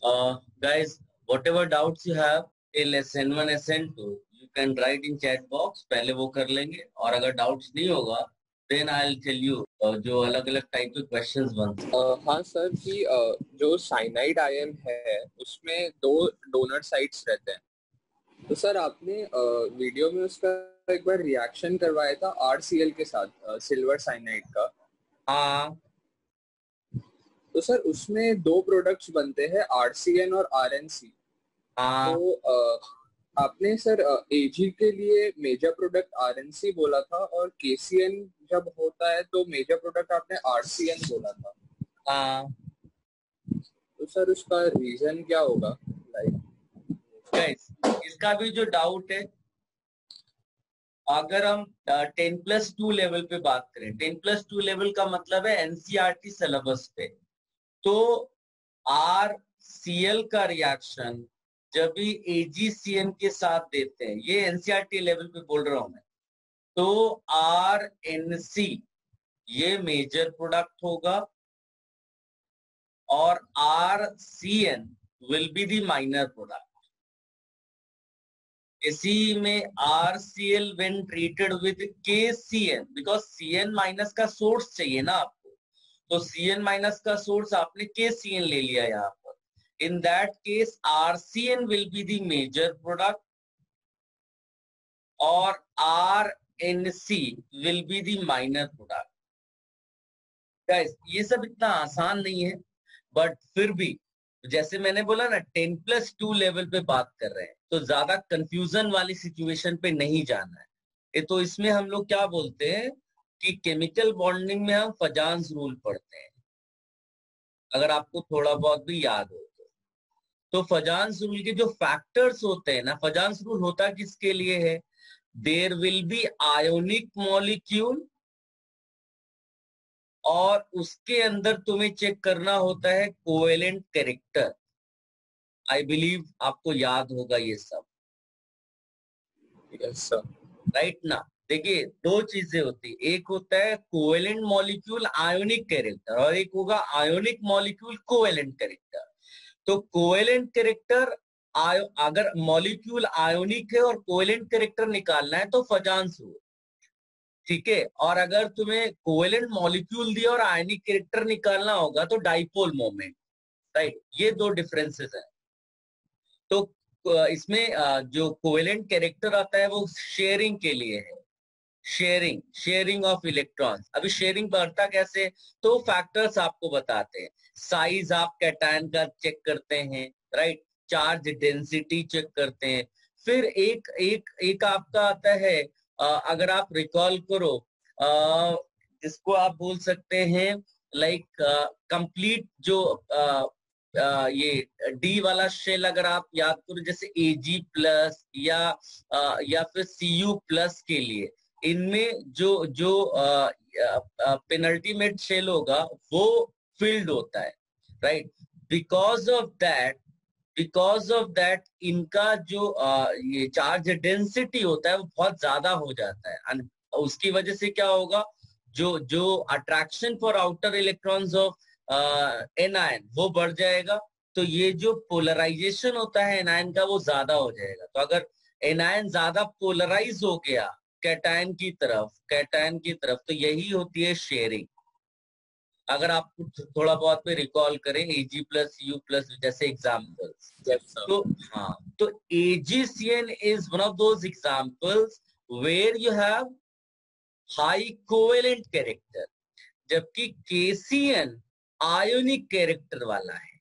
Guys, whatever doubts you have in SN1 SN2 you can write in chat box, पहले वो कर लेंगे। और अगर डाउट्स नहीं होगा then I'll tell you जो अलग अलग टाइप के क्वेश्चंस बनते हैं। हाँ सर, कि जो साइनाइड आयन है उसमें दो डोनर साइट्स रहते हैं। तो सर आपने वीडियो में उसका एक बार रिएक्शन करवाया था RCl के साथ, सिल्वर साइनाइड का। हाँ, तो सर उसमें दो प्रोडक्ट्स बनते हैं, RCN और RNC। हाँ, तो आपने सर AG के लिए मेजर प्रोडक्ट RNC बोला था, और KCN जब होता है तो मेजर प्रोडक्ट आपने RCN बोला था। हाँ। तो सर उसका रीजन क्या होगा? गाइस, इसका भी जो डाउट है, अगर हम 10+2 लेवल पे बात करें, 10+2 लेवल का मतलब है NCERT सिलेबस पे, तो RCl का रिएक्शन जब भी AgCN के साथ देते हैं, ये NCERT लेवल पे बोल रहा हूं मैं, तो RNC ये मेजर प्रोडक्ट होगा और RCN will be the minor product. इसी में RCl when treated with KCN, because CN minus का सोर्स चाहिए ना आपको, तो CN माइनस का सोर्स आपने KCN ले लिया यहाँ पर। In that case RCN will be the major product और RNC will be the minor product। Guys, ये सब इतना आसान नहीं है, बट फिर भी जैसे मैंने बोला ना 10+2 लेवल पे बात कर रहे हैं, तो ज्यादा कंफ्यूजन वाली सिचुएशन पे नहीं जाना है। ये तो इसमें हम लोग क्या बोलते हैं कि केमिकल बॉन्डिंग में हम फजान्स रूल पढ़ते हैं, अगर आपको थोड़ा बहुत भी याद हो तो फजान्स रूल के जो फैक्टर्स होते हैं ना, फजान्स रूल होता किसके लिए है? There will be ionic molecule और उसके अंदर तुम्हें चेक करना होता है कोवेलेंट कैरेक्टर। आई बिलीव आपको याद होगा ये सब। Yes sir. राइट ना? देखिए, दो चीजें होती है, एक होता है कोवेलेंट मॉलिक्यूल आयोनिक कैरेक्टर और एक होगा आयोनिक मॉलिक्यूल कोवेलेंट कैरेक्टर। तो कोवेलेंट कैरेक्टर, अगर मॉलिक्यूल आयोनिक है और कोवेलेंट कैरेक्टर निकालना है तो फजान्स रूल, ठीक है। और अगर तुम्हें कोवेलेंट मॉलिक्यूल दिया और आयनिक कैरेक्टर निकालना होगा तो डाइपोल मोमेंट, राइट? ये दो डिफरेंसेस हैं। तो इसमें जो कोवेलेंट कैरेक्टर आता है वो शेयरिंग के लिए है, शेयरिंग ऑफ इलेक्ट्रॉन्स। अभी शेयरिंग बढ़ता कैसे, तो फैक्टर्स आपको बताते हैं। साइज आप कैटायन का चेक करते हैं, राइट? चार्ज डेंसिटी चेक करते हैं। फिर एक एक एक आपका आता है, अगर आप रिकॉल करो, इसको आप बोल सकते हैं लाइक कंप्लीट जो ये डी वाला शेल अगर आप याद करो, जैसे Ag+ या फिर Cu+ के लिए, इनमें जो जो पेनल्टीमेट शेल होगा वो फिल्ड होता है, राइट? बिकॉज ऑफ दैट इनका जो ये चार्ज डेंसिटी होता है वो बहुत ज्यादा हो जाता है। उसकी वजह से क्या होगा, जो जो attraction for outer electrons of anion वो बढ़ जाएगा। तो ये जो पोलराइजेशन होता है एनायन का वो ज्यादा हो जाएगा। तो अगर एनायन ज्यादा पोलराइज हो गया कैटायन की तरफ, तो यही होती है शेयरिंग। अगर आप थोड़ा बहुत में रिकॉल करें Ag+U+ जैसे एग्जाम्पल्स, तो हाँ, तो AgCN is one of those examples where you have high covalent character, जबकि KCN आयोनिक कैरेक्टर वाला है,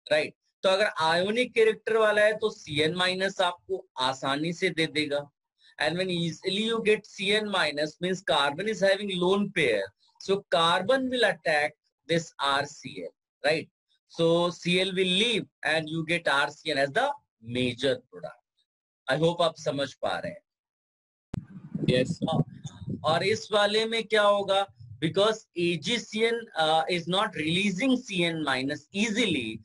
राइट? तो अगर आयोनिक कैरेक्टर वाला है तो CN- आपको आसानी से दे देगा। And when easily you get CN- means carbon is having lone pair, so carbon will attack this RCl, right? So Cl will leave and you get RCN as the major product. I hope आप समझ पा रहे हैं। Yes. और इस वाले में क्या होगा, because AgCN is not releasing CN- easily,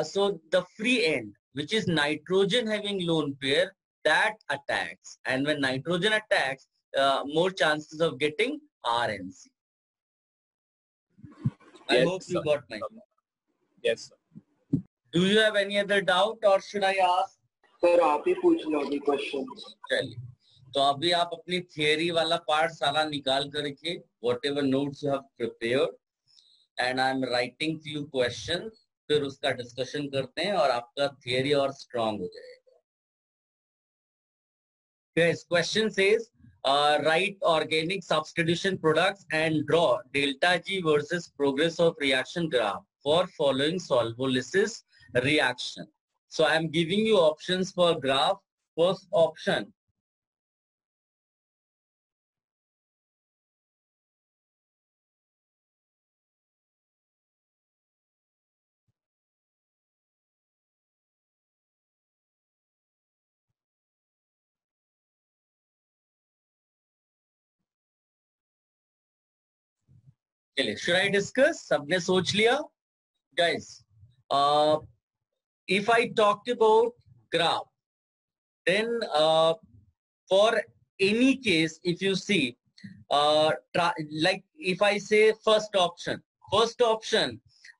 so the free end, which is nitrogen having lone pair, that attacks, and when nitrogen attacks, more chances of getting RNC. I hope you got my point. Yes, sir. Do you have any other doubt or should I ask? Sir आप ही पूछ लो अभी question. चलिए, तो अभी आप अपनी theory वाला part सारा निकाल कर रखिए, whatever notes you have prepared, and I am writing few questions. फिर उसका डिस्कशन करते हैं और आपका थियरी और स्ट्रांग हो जाएगा. Yes, question says, write organic substitution products and draw delta G versus progress of reaction graph for following solvolysis reaction. So I am giving you options for graph. First option. चलिए, should I discuss? सबने सोच लिया? Guys, if I talked about graph, then for any case, if you see, like if I say first option,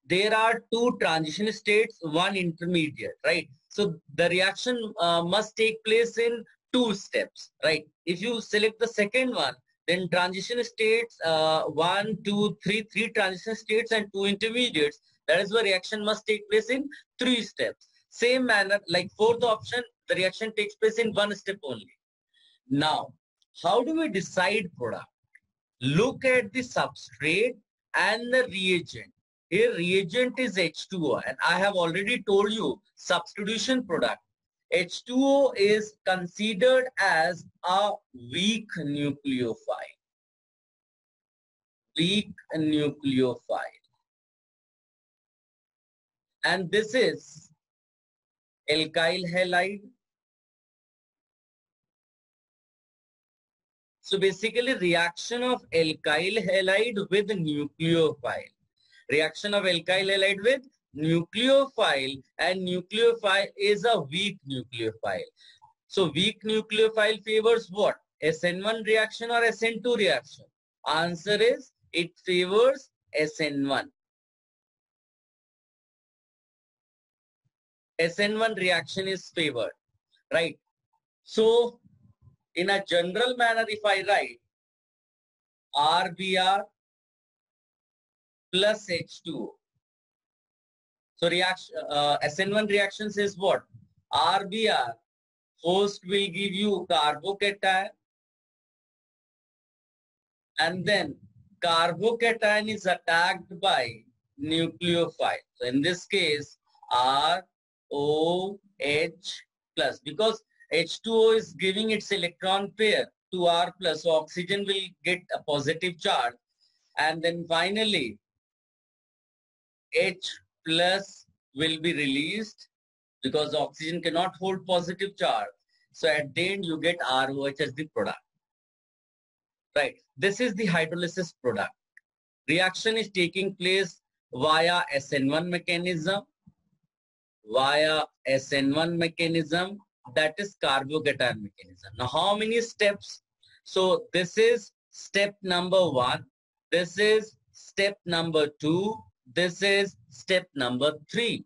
there are two transition states, one intermediate, right? So the reaction must take place in two steps, right? If you select the second one, then transition states, 1, 2, 3, three transition states and two intermediates. That is why reaction must take place in 3 steps. Same manner, like fourth option, the reaction takes place in 1 step only. Now, how do we decide product? Look at the substrate and the reagent. Here reagent is H2O, and I have already told you substitution product. H2O is considered as a weak nucleophile. Weak nucleophile. And this is alkyl halide. So basically reaction of alkyl halide with nucleophile. Reaction of alkyl halide with nucleophile, and nucleophile is a weak nucleophile. So weak nucleophile favors what? SN1 reaction or SN2 reaction? Answer is it favors SN1. SN1 reaction is favored, right? So in a general manner, if I write RBr plus H2O, so reaction SN1 reaction says what? RBr first will give you carbocation, and then carbocation is attacked by nucleophile. So in this case, ROH plus, because H2O is giving its electron pair to R plus, so oxygen will get a positive charge, and then finally H plus will be released because oxygen cannot hold positive charge. So at the end you get ROH as the product. Right. This is the hydrolysis product. Reaction is taking place via SN1 mechanism. Via SN1 mechanism, that is carbocation mechanism. Now how many steps? So this is step number 1. This is step number 2. This is step number 3.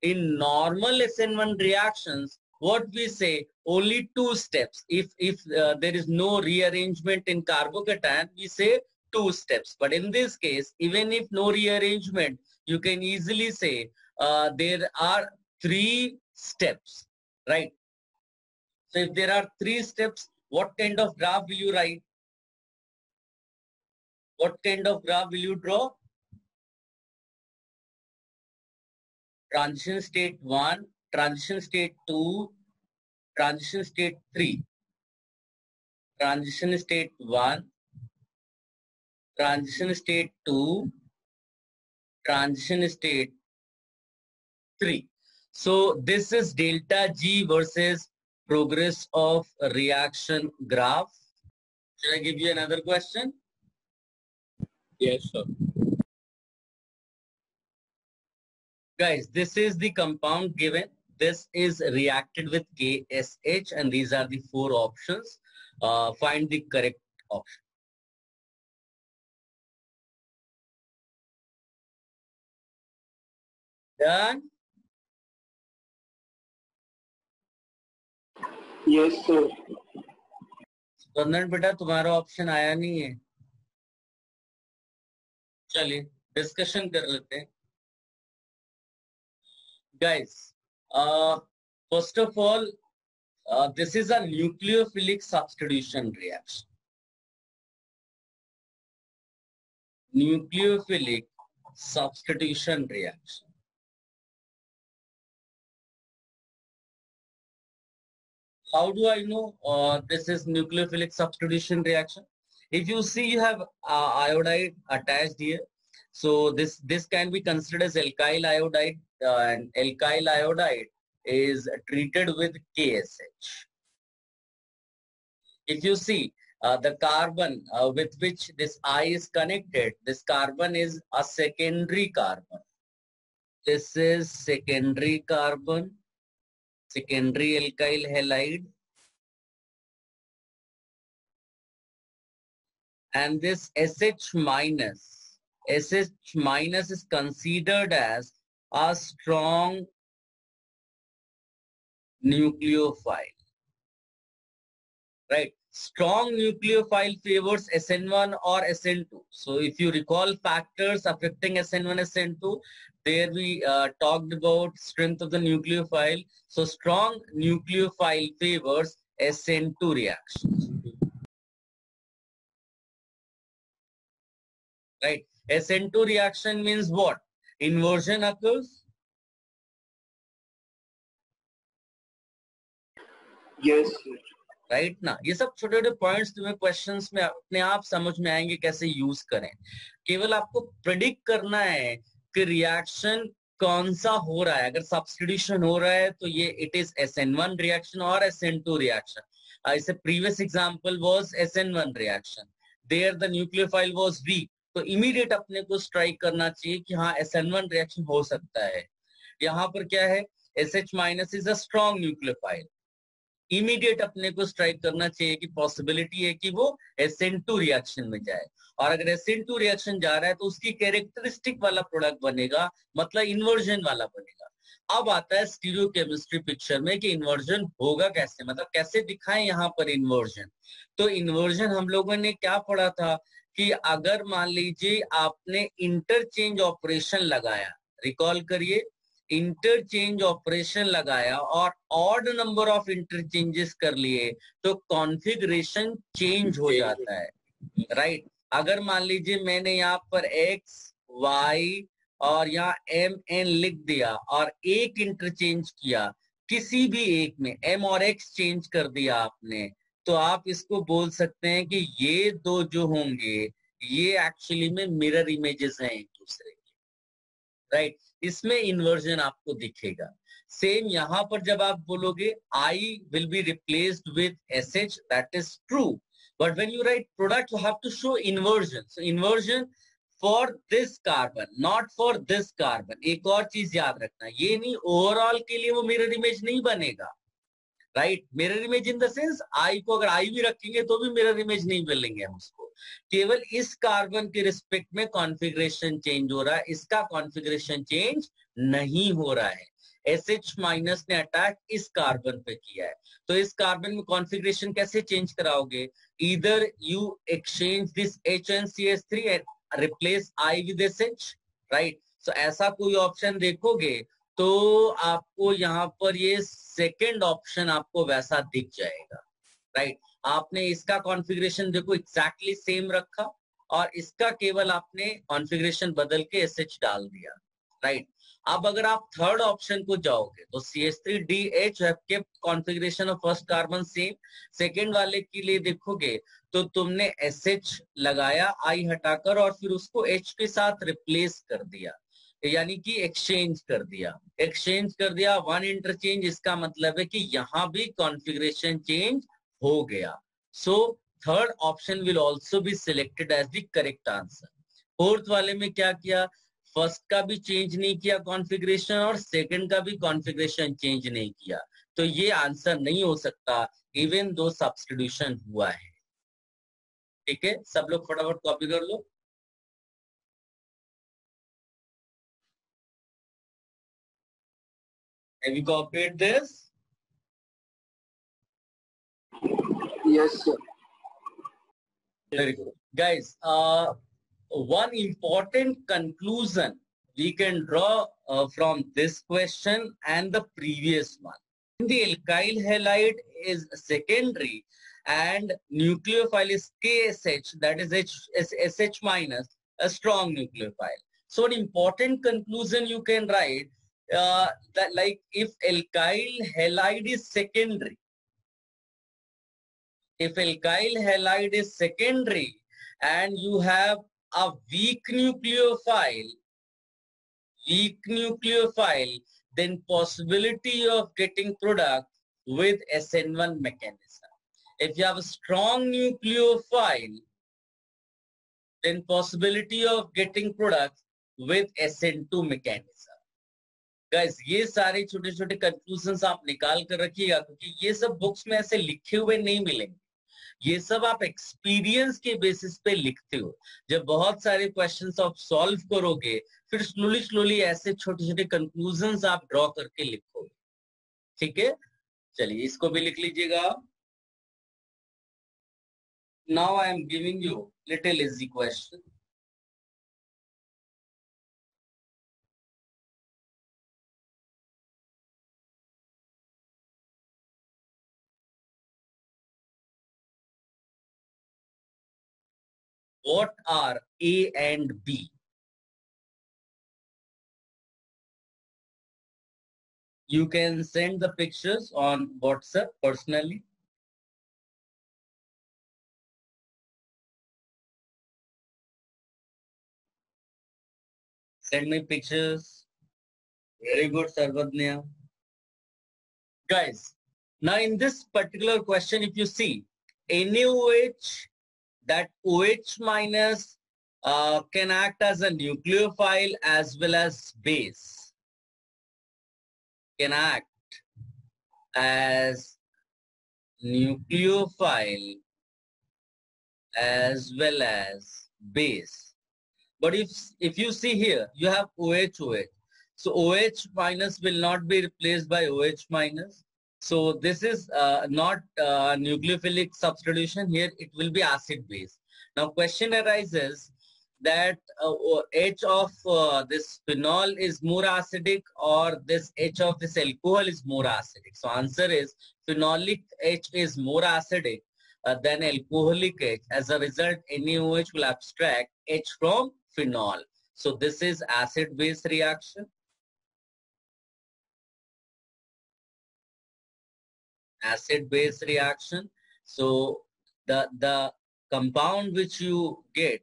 In normal SN1 reactions, what we say, only 2 steps. If there is no rearrangement in carbocation, we say 2 steps. But in this case, even if no rearrangement, you can easily say there are 3 steps, right? So if there are 3 steps, what kind of graph will you write? What kind of graph will you draw? Transition state 1, transition state 2, transition state 3. Transition state 1, transition state 2, transition state 3. So this is delta G versus progress of reaction graph. Should I give you another question? Yes, sir. Guys, this is the compound given. This is reacted with KSH, and these are the 4 options. Find the correct option. Done? Yes, sir. स्पंदन बेटा तुम्हारा option आया नहीं है, चलिए discussion कर लेते हैं guys. First of all, this is a nucleophilic substitution reaction. Nucleophilic substitution reaction. How do I know this is nucleophilic substitution reaction? If you see, you have iodide attached here. So this can be considered as alkyl iodide, and alkyl iodide is treated with KSH. If you see the carbon with which this I is connected, this carbon is a secondary carbon. This is secondary carbon, secondary alkyl halide. And this SH minus is considered as a strong nucleophile, right? Strong nucleophile favors SN1 or SN2. So if you recall factors affecting SN1, SN2, there we talked about strength of the nucleophile. So strong nucleophile favors SN2 reactions. Right? SN2 reaction means what? Inversion occurs. Yes, sir. Right ना. ये सब छोटे छोटे points तुम्हें questions में अपने आप समझ में आएंगे कैसे यूज करें. केवल आपको प्रेडिक्ट करना है कि रिएक्शन कौन सा हो रहा है. अगर सब्स्टिट्यूशन हो रहा है तो ये इट इज SN1 रिएक्शन और SN2 रिएक्शन. ऐसे previous example was SN1 reaction, there the nucleophile was weak, तो इमीडिएट अपने को स्ट्राइक करना चाहिए कि हाँ SN1 रिएक्शन हो सकता है. यहाँ पर क्या है, SH minus is a strong nucleophile. Immediate अपने को स्ट्राइक करना चाहिए कि पॉसिबिलिटी है कि वो SN2 रिएक्शन में जाए. और अगर SN2 रिएक्शन जा रहा है तो उसकी कैरेक्टरिस्टिक वाला प्रोडक्ट बनेगा, मतलब इन्वर्जन वाला बनेगा. अब आता है स्टीरियोकेमिस्ट्री पिक्चर में कि इन्वर्जन होगा कैसे, मतलब कैसे दिखाएं यहाँ पर इन्वर्जन. तो इन्वर्जन हम लोगों ने क्या पढ़ा था कि अगर मान लीजिए आपने इंटरचेंज ऑपरेशन लगाया, रिकॉल करिए, इंटरचेंज ऑपरेशन लगाया और ऑड नंबर ऑफ इंटरचेंजेस कर लिए तो कॉन्फ़िगरेशन चेंज हो जाता है. राइट. अगर मान लीजिए मैंने यहाँ पर x y और यहाँ MN लिख दिया और एक इंटरचेंज किया, किसी भी एक में m और x चेंज कर दिया आपने, तो आप इसको बोल सकते हैं कि ये दो जो होंगे ये एक्चुअली में मिरर इमेजेस हैं एक दूसरे के. राइट. इसमें इन्वर्जन आपको दिखेगा. सेम यहां पर जब आप बोलोगे I will be replaced with SH, that is true. But when you write product, you have to show inversion. So inversion for this carbon, not for this carbon. एक और चीज याद रखना, ये नहीं ओवरऑल के लिए वो मिरर इमेज नहीं बनेगा. Right. Mirror image in the sense I को अगर आई भी रखेंगे तो भी मिरर इमेज नहीं मिलेंगे हम उसको. केवल इस कार्बन के रिस्पेक्ट में कॉन्फ़िगरेशन चेंज हो रहा है, इसका कॉन्फ़िगरेशन चेंज नहीं हो रहा है. SH माइनस ने अटैक इस कार्बन पे किया है, तो इस कार्बन में कॉन्फ़िगरेशन कैसे चेंज कराओगे? Either you exchange this H and CH3 and replace I with SH. Right. So ऐसा कोई ऑप्शन देखोगे तो आपको यहाँ पर ये सेकेंड ऑप्शन आपको वैसा दिख जाएगा. राइट. आपने इसका कॉन्फ़िगरेशन देखो एग्जैक्टली सेम रखा और इसका केवल आपने कॉन्फ़िगरेशन बदल के SH डाल दिया. राइट. अब अगर आप थर्ड ऑप्शन को जाओगे तो CH3DH have kept configuration of first carbon same. Second वाले के लिए देखोगे तो तुमने SH लगाया I हटाकर और फिर उसको H के साथ रिप्लेस कर दिया, यानी कि एक्सचेंज कर दिया. वन इंटरचेंज, इसका मतलब है कि यहां भी कॉन्फ़िगरेशन चेंज हो गया. So third option will also be selected as the correct answer. Fourth वाले में क्या किया, फर्स्ट का भी चेंज नहीं किया कॉन्फ़िगरेशन और सेकंड का भी कॉन्फ़िगरेशन चेंज नहीं किया, तो ये आंसर नहीं हो सकता इवन दो सब्स्टिट्यूशन हुआ है. ठीक है, सब लोग फटाफट कॉपी कर लो. Have you copied this? Yes, sir. Very good. Guys, one important conclusion we can draw from this question and the previous one. The alkyl halide is secondary and nucleophile is KSH, that is SH minus, a strong nucleophile. So an important conclusion you can write that like if alkyl halide is secondary, if alkyl halide is secondary and you have a weak nucleophile, then possibility of getting product with SN1 mechanism. If you have a strong nucleophile, then possibility of getting product with SN2 mechanism. Guys, ये सारे छोटे छोटे conclusions आप निकाल कर रखिएगा, क्योंकि ये सब बुक्स में ऐसे लिखे हुए नहीं मिलेंगे. ये सब आप एक्सपीरियंस के बेसिस पे लिखते हो. जब बहुत सारे क्वेश्चंस आप सॉल्व करोगे, फिर स्लोली ऐसे छोटे छोटे कंक्लूजन्स आप ड्रॉ करके लिखोगे. ठीक है, चलिए इसको भी लिख लीजिएगा. Now I am giving you little easy question. What are A and B? You can send the pictures on WhatsApp personally. Send me pictures. Very good, Sarvadnya. Guys, now in this particular question, if you see, NaOH, that OH minus can act as a nucleophile as well as base. Can act as nucleophile as well as base. But if you see here, you have OH. So OH minus will not be replaced by OH minus. So this is not nucleophilic substitution. Here it will be acid base. Now question arises that H of this phenol is more acidic, or this H of this alcohol is more acidic. So answer is phenolic H is more acidic than alcoholic H. As a result, NaOH will abstract H from phenol. So this is acid base reaction. Acid base reaction. So the compound which you get,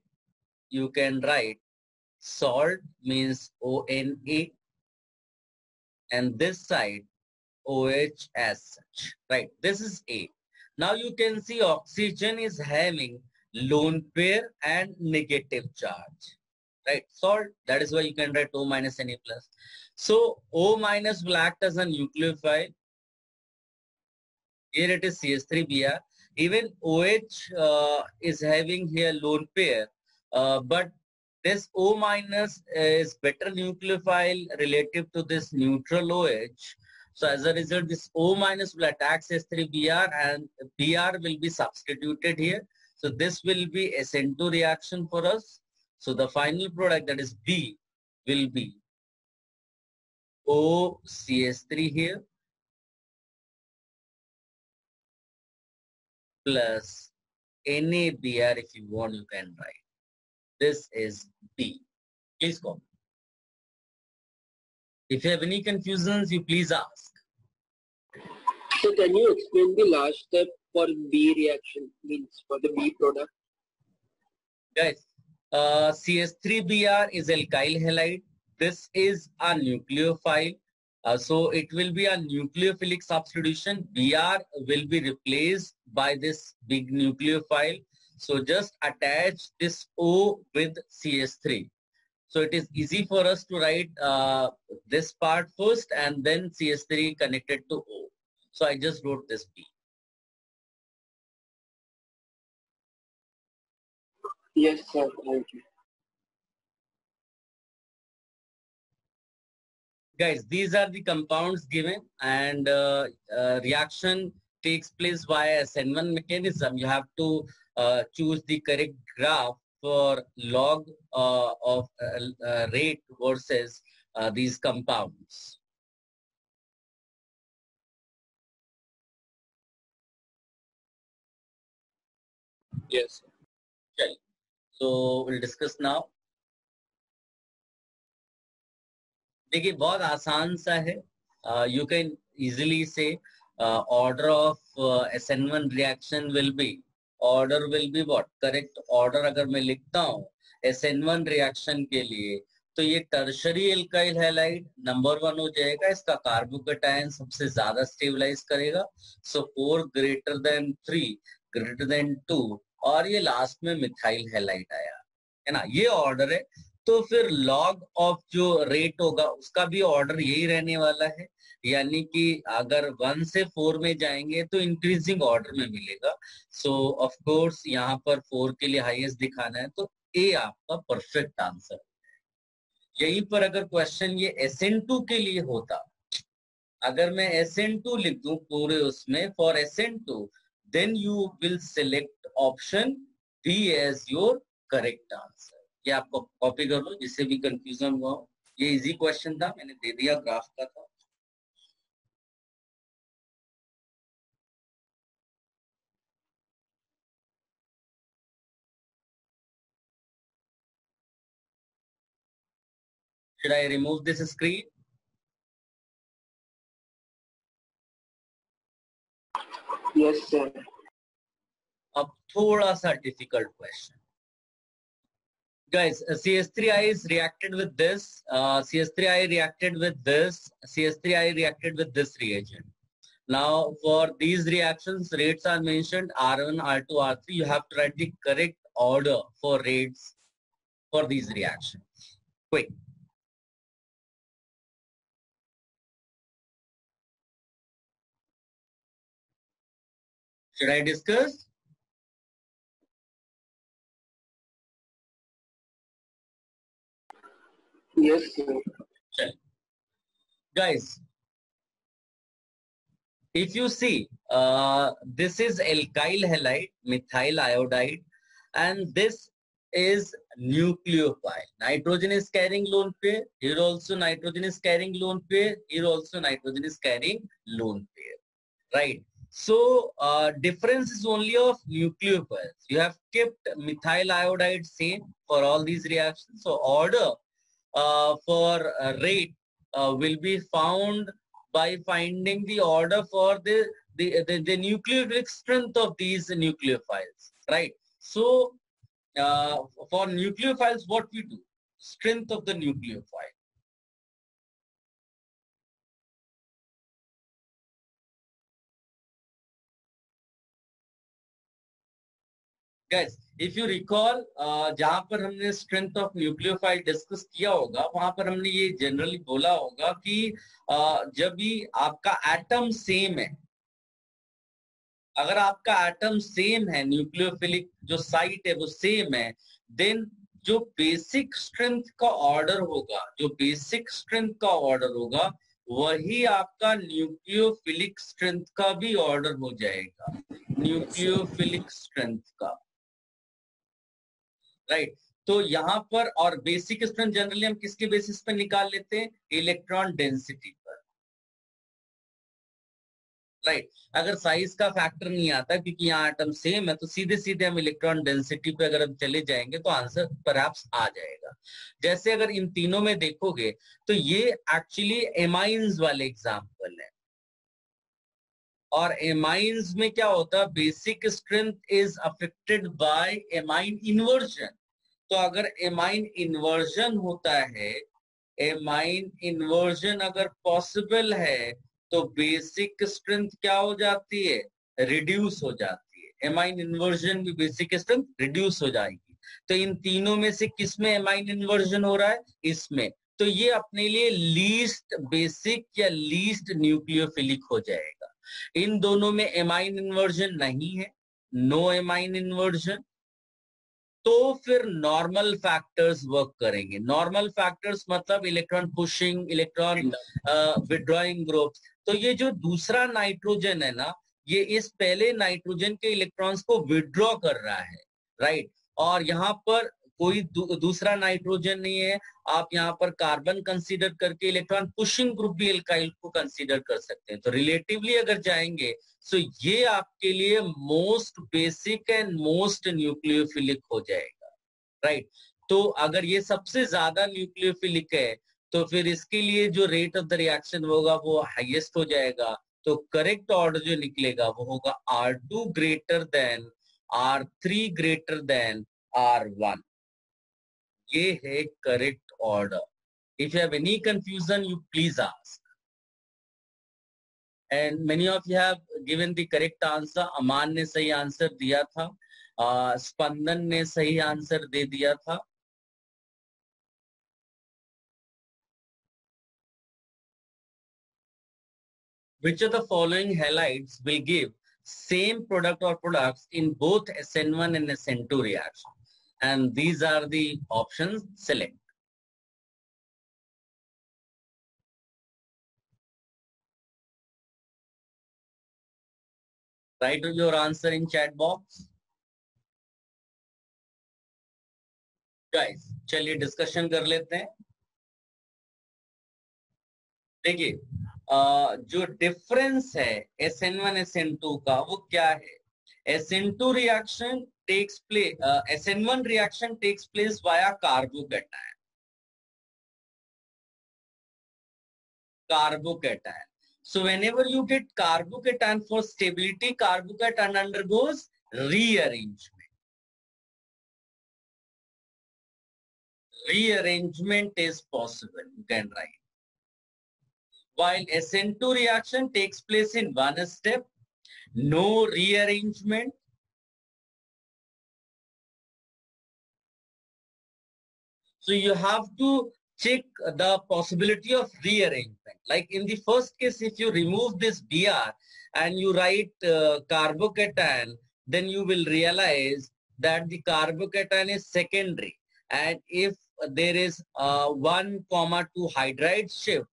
you can write salt means ONA, and this side OH as such, right? This is A. Now you can see oxygen is having lone pair and negative charge, right? Salt, that is why you can write O minus Na plus. So O minus will act as a nucleophile. Here it is CH3Br. Even OH is having here lone pair, but this O minus is better nucleophile relative to this neutral OH. So as a result, this O minus will attack CH3Br and Br will be substituted here. So this will be SN2 reaction for us. So the final product, that is B, will be OCH3 here plus NaBr. If you want, you can write. This is B. Please comment. If you have any confusions, you please ask. So can you explain the last step for B reaction, means for the B product? Guys, CH3Br is alkyl halide. This is a nucleophile. So it will be a nucleophilic substitution. Br will be replaced by this big nucleophile. So just attach this O with CH3. So it is easy for us to write this part first and then CH3 connected to O. So I just wrote this B. Yes, sir. Thank you. Guys, these are the compounds given, and reaction takes place via SN1 mechanism, you have to choose the correct graph for log of rate versus these compounds. Yes. Okay. So we'll discuss now. देखिए बहुत आसान सा है. You can easily say order of SN1 reaction will be, order will be what? Correct order अगर मैं लिखता हूँ SN1 reaction के लिए, तो ये टर्शरी एल्काइल हैलाइड नंबर 1 हो जाएगा. इसका कार्बोकेटायन सबसे ज्यादा स्टेबलाइज करेगा. सो 4 ग्रेटर देन 3 ग्रेटर देन 2, और ये लास्ट में मिथाइल हैलाइड आया है ना. ये ऑर्डर है. तो फिर लॉग ऑफ जो रेट होगा उसका भी ऑर्डर यही रहने वाला है. यानी कि अगर 1 से 4 में जाएंगे तो इंक्रीजिंग ऑर्डर में मिलेगा. सो ऑफ कोर्स यहाँ पर 4 के लिए हाईएस्ट दिखाना है, तो ए आपका परफेक्ट आंसर. यहीं पर अगर क्वेश्चन ये SN2 के लिए होता, अगर मैं SN2 लिख दूं पूरे उसमें for SN2, then you will select option B as your correct answer. ये आपको कॉपी कर लो जिससे भी कंफ्यूजन हुआ हो. ये इजी क्वेश्चन था, मैंने दे दिया, ग्राफ का था. Should I remove this screen? Yes, sir. अब थोड़ा सा difficult question. Guys, CH3I is reacted with this, CH3I reacted with this, CH3I reacted with this reagent. Now, for these reactions, rates are mentioned R1, R2, R3. You have to write the correct order for rates for these reactions. Quick. Should I discuss? Yes, sir. Guys, if you see, this is alkyl halide, methyl iodide, and this is nucleophile. Nitrogen is carrying lone pair. Here also nitrogen is carrying lone pair. Here also nitrogen is carrying lone pair. Right. So difference is only of nucleophiles. You have kept methyl iodide same for all these reactions. So order for rate will be found by finding the order for the nucleophilic strength of these nucleophiles, right? So for nucleophiles, what we do? Strength of the nucleophile. Guys, if you recall, जहां पर हमने strength of nucleophile discuss किया होगा, वहां पर हमने ये generally बोला होगा कि जब भी आपका एटम सेम है, अगर आपका एटम सेम है, न्यूक्लियोफिलिक जो साइट है वो सेम है, देन जो बेसिक स्ट्रेंथ का ऑर्डर होगा, जो बेसिक स्ट्रेंथ का ऑर्डर होगा, वही आपका न्यूक्लियोफिलिक स्ट्रेंथ का भी ऑर्डर हो जाएगा, न्यूक्लियोफिलिक स्ट्रेंथ का. राइट. तो यहाँ पर और बेसिक स्ट्रेंथ जनरली हम किसके बेसिस पर निकाल लेते हैं? इलेक्ट्रॉन डेंसिटी पर. राइट. अगर साइज का फैक्टर नहीं आता क्योंकि यहाँ एटम सेम है, तो सीधे सीधे हम इलेक्ट्रॉन डेंसिटी पे अगर हम चले जाएंगे तो आंसर परहैप्स आ जाएगा. जैसे अगर इन तीनों में देखोगे तो ये एक्चुअली एमाइंस वाले एग्जाम्पल है, और एमाइंस में क्या होता है? Basic strength is affected by amine inversion. तो अगर एमाइन इन्वर्जन होता है, एमाइन इन्वर्जन अगर पॉसिबल है, तो बेसिक स्ट्रेंथ क्या हो जाती है? रिड्यूस हो जाती है. एमाइन इन्वर्जन में बेसिक स्ट्रेंथ रिड्यूस हो जाएगी. तो इन तीनों में से किस में एमाइन इन्वर्जन हो रहा है? इसमें. तो ये अपने लिए लीस्ट बेसिक या लीस्ट न्यूक्लियोफिलिक हो जाएगा. इन दोनों में एमाइन इन्वर्जन नहीं है, नो एमाइन इन्वर्जन, तो फिर नॉर्मल फैक्टर्स वर्क करेंगे. नॉर्मल फैक्टर्स मतलब electron pushing, electron withdrawing groups. तो ये जो दूसरा नाइट्रोजन है ना, ये इस पहले नाइट्रोजन के इलेक्ट्रॉन्स को विड्रॉ कर रहा है, राइट। और यहाँ पर कोई दूसरा नाइट्रोजन नहीं है, आप यहाँ पर कार्बन कंसीडर करके इलेक्ट्रॉन पुशिंग ग्रुप भी एल्काइल को कंसीडर कर सकते हैं। तो रिलेटिवली अगर जाएंगे तो ये आपके लिए most basic and most nucleophilic हो जाएगा, राइट। तो अगर ये सबसे ज्यादा न्यूक्लियोफिलिक है तो फिर इसके लिए जो रेट ऑफ द रिएक्शन होगा वो हाईएस्ट हो जाएगा। तो करेक्ट ऑर्डर जो निकलेगा वो होगा R2 greater than R3 greater than R1। ये है correct order. If you have any confusion you please ask. And many of you have given the correct answer. Aman ने सही आंसर दिया था, स्पंदन ने सही आंसर दे दिया था। Which of the following halides will give same product or products in both SN1 and SN2 reaction? And these are the options. Select. Write your answer in chat box. Guys, चलिए discussion कर लेते हैं। देखिए जो difference है SN1 SN2 का वो क्या है? SN2 reaction takes place, SN1 reaction takes place via carbocation. Carbocation. So whenever you get carbocation for stability, carbocation undergoes rearrangement. Rearrangement is possible, you can write. While SN2 reaction takes place in one step, no rearrangement. So you have to check the possibility of rearrangement. Like in the first case, if you remove this Br and you write carbocation, then you will realize that the carbocation is secondary. And if there is 1, 2 hydride shift,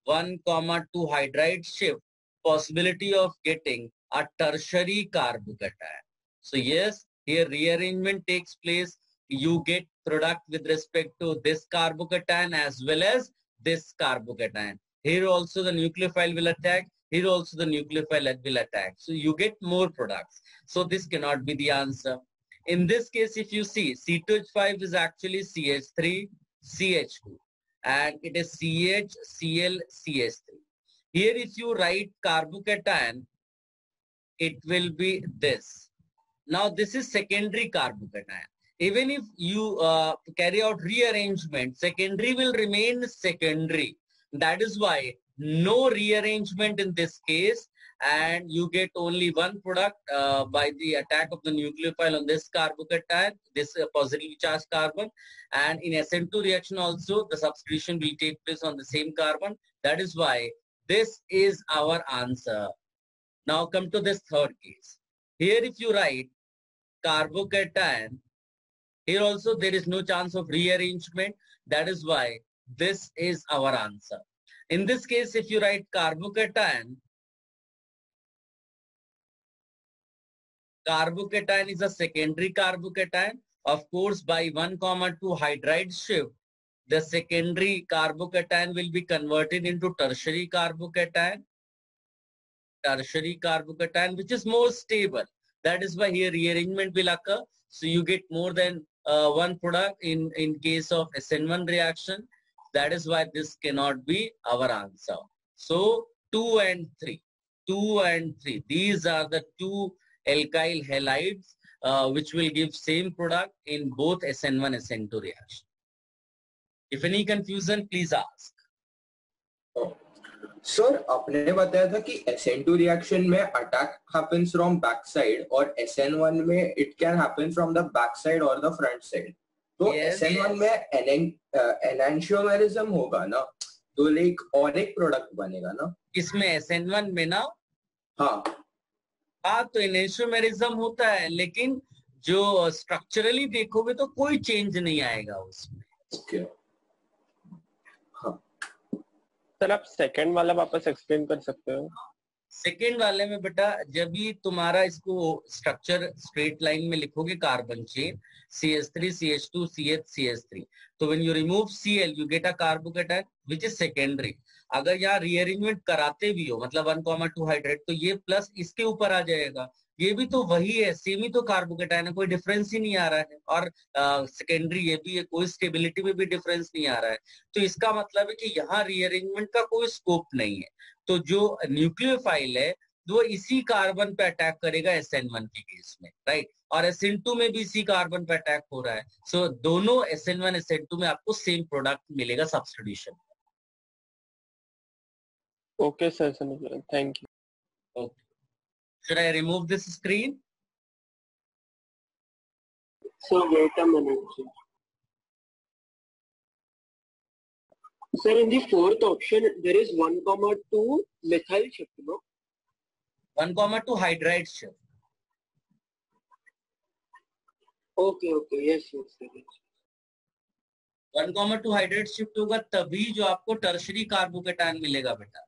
1, 2 hydride shift, possibility of getting a tertiary carbocation. So yes, here rearrangement takes place. You get product with respect to this carbocation as well as this carbocation. Here also the nucleophile will attack. Here also the nucleophile will attack. So you get more products. So this cannot be the answer. In this case, if you see, C2H5 is actually CH3, CH2. And it is CH, Cl, CH3. Here if you write carbocation, it will be this. Now this is secondary carbocation. Even if you carry out rearrangement, secondary will remain secondary. That is why no rearrangement in this case, and you get only one product by the attack of the nucleophile on this carbocation, this positively charged carbon. And in SN2 reaction also, the substitution will take place on the same carbon. That is why this is our answer. Now come to this third case. Here if you write carbocation, here also there is no chance of rearrangement. That is why this is our answer. In this case, if you write carbocation, carbocation is a secondary carbocation. Of course, by 1, 2 hydride shift, the secondary carbocation will be converted into tertiary carbocation. Tertiary carbocation, which is more stable. That is why here rearrangement will occur. So you get more than one product in case of SN1 reaction. That is why this cannot be our answer. So 2 and 3. 2 and 3. These are the two alkyl halides which will give same product in both SN1 SN2 reaction. If any confusion, please ask. Sir आपने बताया था कि SN2 reaction में attack happens from back side और SN1 में it can happen from the back side और the front side. तो SN1 में एनेंशियोमेरिज्म होगा ना, तो लाइक और एक प्रोडक्ट बनेगा ना इसमें SN1 में ना. हाँ तो एनेंशियोमेरिज्म होता है, लेकिन जो स्ट्रक्चरली देखोगे तो कोई चेंज नहीं आएगा उसमें. ओके. सर आप सेकंड वाला वापस एक्सप्लेन कर सकते हो? सेकेंड वाले में बेटा जब भी तुम्हारा इसको स्ट्रक्चर स्ट्रेट लाइन में लिखोगे carbon chain CH3 CH2 CH CH3, तो when you remove Cl you get a carbocation which is secondary. अगर यहाँ रीअरेंजमेंट कराते भी हो मतलब 1,2 हाइड्रेट, तो ये प्लस इसके ऊपर आ जाएगा, ये भी तो वही है, सेम ही तो कार्बोकेटायन है, कोई डिफरेंस ही नहीं आ रहा है। और सेकेंडरी ये भी है, कोई स्टेबिलिटी में भी डिफरेंस नहीं आ रहा है। तो इसका मतलब है कि यहाँ रीअरेंजमेंट का कोई स्कोप नहीं है। तो जो न्यूक्लियोफाइल है वो इसी कार्बन पे अटैक करेगा SN1 के केस में, राइट। और SN2 में भी इसी कार्बन पे अटैक हो रहा है। सो दोनों SN1 SN2 में आपको सेम प्रोडक्ट मिलेगा सब्स्टिट्यूशन। ओके सर, समझ गया, thank you. Okay, should I remove this screen? So wait a minute, sir. Sir, in the fourth option, there is 1,2 methyl shift, no? 1,2 hydride shift. Okay, yes, sir. 1,2 hydrate shift होगा तभी जो आपको tertiary carbocation मिलेगा बेटा।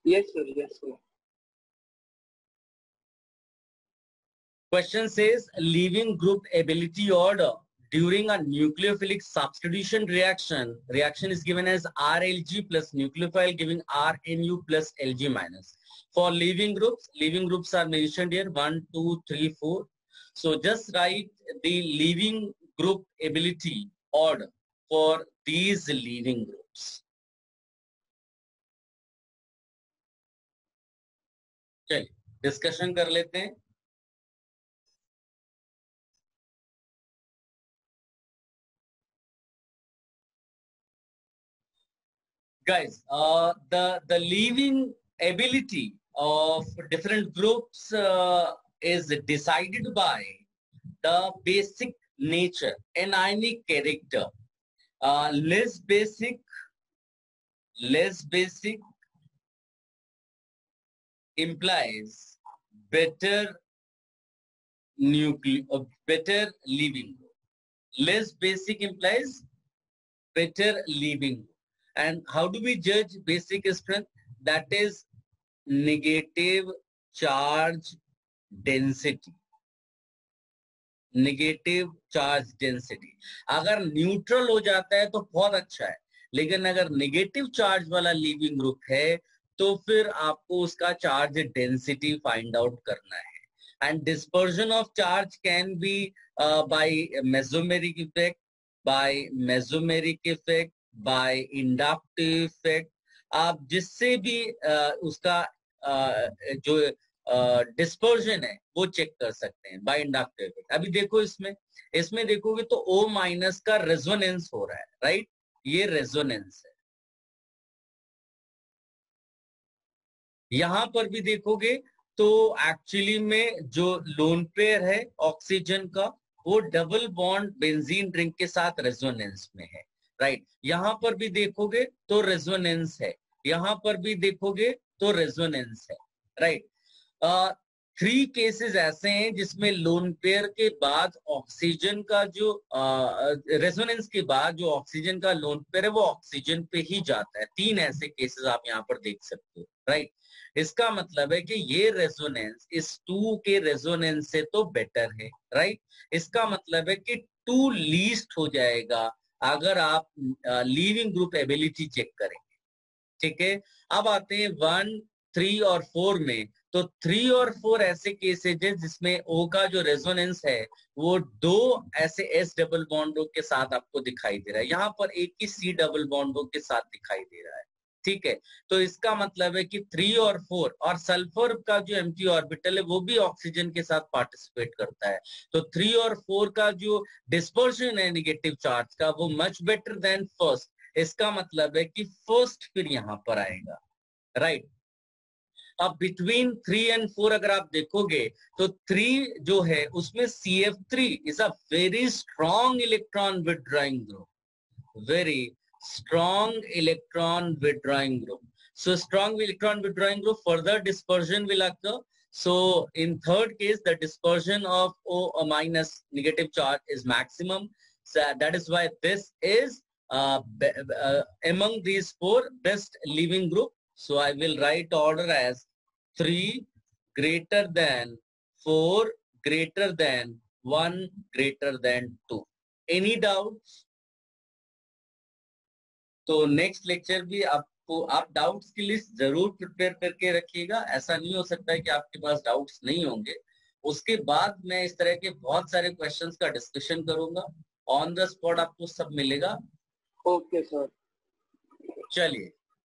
Yes, sir. Question says leaving group ability order during a nucleophilic substitution reaction. Reaction is given as RLG plus nucleophile giving RNU plus LG minus. For leaving groups are mentioned here 1, 2, 3, 4. So just write the leaving group ability order for these leaving groups. चलिए discussion कर लेते हैं। Guys, the leaving ability of different groups is decided by the basic nature, anionic character. Less basic implies better better leaving group. Less basic implies better leaving group. And how do we judge basic strength? That is negative charge density. Negative charge density. अगर neutral हो जाता है तो बहुत अच्छा है, लेकिन अगर नेगेटिव चार्ज वाला लीविंग ग्रुप है तो फिर आपको उसका चार्ज डेंसिटी फाइंड आउट करना है। And dispersion of charge can be by mesomeric effect, by inductive effect. आप जिससे भी उसका जो डिस्पर्जन है वो चेक कर सकते हैं बाय इंडक्टिव इफेक्ट। अभी देखो इसमें देखोगे तो O माइनस का रेजोनेंस हो रहा है, राइट। ये रेजोनेंस है। यहां पर भी देखोगे तो एक्चुअली में जो लोन पेयर है ऑक्सीजन का वो डबल बॉन्ड बेंजीन रिंग के साथ रेजोनेंस में है, राइट। यहां पर भी देखोगे तो रेजोनेंस है, यहां पर भी देखोगे तो रेजोनेंस है, राइट। 3 केसेस ऐसे हैं जिसमें लोन पेयर के बाद ऑक्सीजन का जो रेजोनेंस के बाद जो ऑक्सीजन का लोन पेयर है वो ऑक्सीजन पे ही जाता है। 3 ऐसे केसेस आप यहाँ पर देख सकते हो, राइट। इसका मतलब है कि ये रेजोनेंस इस 2 के रेजोनेंस से तो बेटर है, राइट। इसका मतलब है कि 2 लीस्ट हो जाएगा अगर आप लीविंग ग्रुप एबिलिटी चेक करेंगे, ठीक है। अब आते हैं 1, 3 और 4 में। तो 3 और 4 ऐसे केसेज है जिसमें O का जो रेजोनेंस है वो 2 ऐसे S डबल बॉन्डों के साथ आपको दिखाई दे रहा है, यहाँ पर एक ही C डबल बॉन्डों के साथ दिखाई दे रहा है, ठीक है। तो इसका मतलब है कि 3 और 4 और सल्फर का जो एम्प्टी ऑर्बिटल है वो भी ऑक्सीजन के साथ पार्टिसिपेट करता है। तो 3 और 4 का जो डिस्पर्शन है नेगेटिव चार्ज का वो मच बेटर देन फर्स्ट। इसका मतलब है कि फर्स्ट फिर यहां पर आएगा, राइट। अब बिटवीन 3 एंड 4 अगर आप देखोगे तो 3 जो है उसमें CF3 is a very strong electron withdrawing group, very strong electron withdrawing group. So strong electron withdrawing group, further dispersion will occur. So in third case, the dispersion of O minus negative charge is maximum. So that is why this is among these 4 best leaving group So I will write order as 3 greater than 4 greater than 1 greater than 2. Any doubts? तो next lecture भी आपको, आप doubts की list जरूर prepare करके रखिएगा। ऐसा नहीं हो सकता है कि आपके पास डाउट्स नहीं होंगे। उसके बाद मैं इस तरह के बहुत सारे क्वेश्चंस का डिस्कशन करूंगा, ऑन द स्पॉट आपको सब मिलेगा। Okay sir. चलिए।